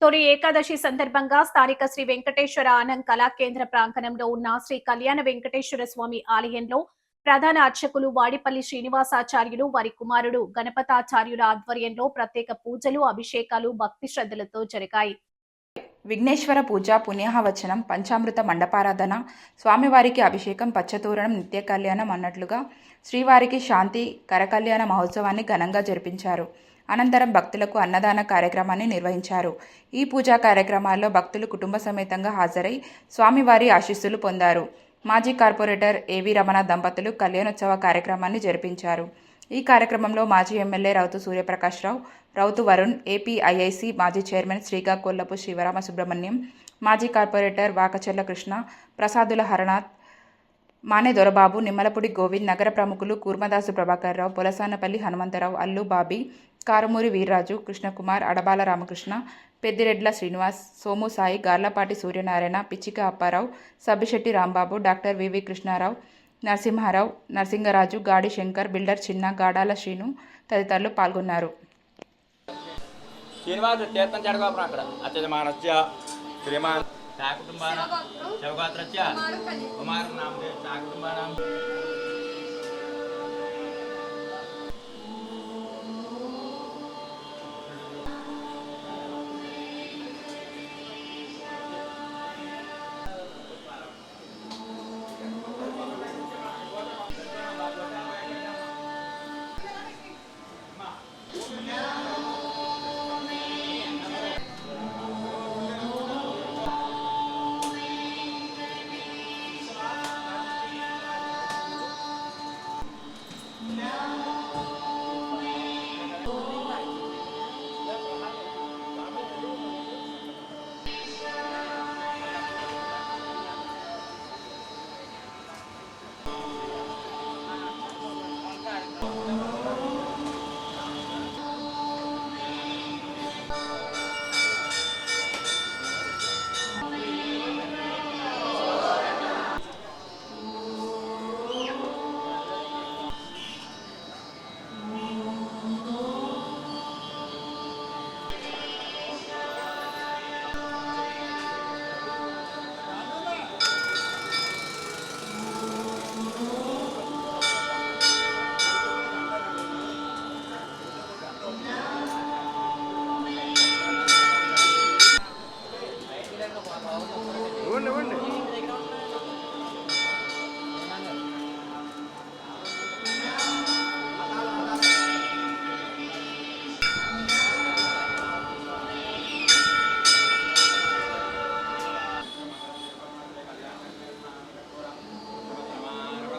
తొలి ఏకాదశి సందర్భంగా స్థానిక శ్రీ వెంకటేశ్వర ఆనంద్ కళా కేంద్ర ప్రాంగణంలో ఉన్న శ్రీ కళ్యాణ వెంకటేశ్వర స్వామి ఆలయంలో ప్రధాన అర్చకులు వాడిపల్లి శ్రీనివాసాచార్యులు వారి కుమారుడు గణపతాచార్యుల ఆధ్వర్యంలో ప్రత్యేక పూజలు అభిషేకాలు భక్తి శ్రద్ధలతో జరిగాయి. విఘ్నేశ్వర పూజ, పుణ్యాహవచనం, పంచామృత మండపారాధన, స్వామివారికి అభిషేకం, పచ్చతోరణం, నిత్య కళ్యాణం అన్నట్లుగా శ్రీవారికి శాంతి కరకళ్యాణ మహోత్సవాన్ని ఘనంగా జరిపించారు. అనంతరం భక్తులకు అన్నదాన కార్యక్రమాన్ని నిర్వహించారు. ఈ పూజా కార్యక్రమాల్లో భక్తులు కుటుంబ సమేతంగా హాజరై స్వామివారి ఆశీస్సులు పొందారు. మాజీ కార్పొరేటర్ ఏవి రమణ దంపతులు కళ్యాణోత్సవ కార్యక్రమాన్ని జరిపించారు. ఈ కార్యక్రమంలో మాజీ ఎమ్మెల్యే రౌతు సూర్యప్రకాశ్రావు, రౌతు వరుణ్, ఏపీఐఐసి మాజీ చైర్మన్ శ్రీకాకుళపు శివరామ సుబ్రహ్మణ్యం, మాజీ కార్పొరేటర్ వాకచెర్ల కృష్ణ, ప్రసాదుల హరనాథ్, మానే దొరబాబు, నిమ్మలపూడి గోవింద్, నగర ప్రముఖులు కూర్మదాసు ప్రభాకర్రావు, పొలసానపల్లి హనుమంతరావు, అల్లు బాబీ, కారుమూరి వీర్రాజు, కృష్ణకుమార్, అడబాల రామకృష్ణ, పెద్దిరెడ్ల శ్రీనివాస్, సోము సాయి, గార్లపాటి సూర్యనారాయణ, పిచ్చిక అప్పారావు, సబ్బిశెట్టి రాంబాబు, డాక్టర్ వివి కృష్ణారావు, నరసింహారావు, నరసింగరాజు, గాడి శంకర్, బిల్డర్ చిన్న, గాడాల శ్రీను తదితరులు పాల్గొన్నారు.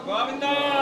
గోవిందా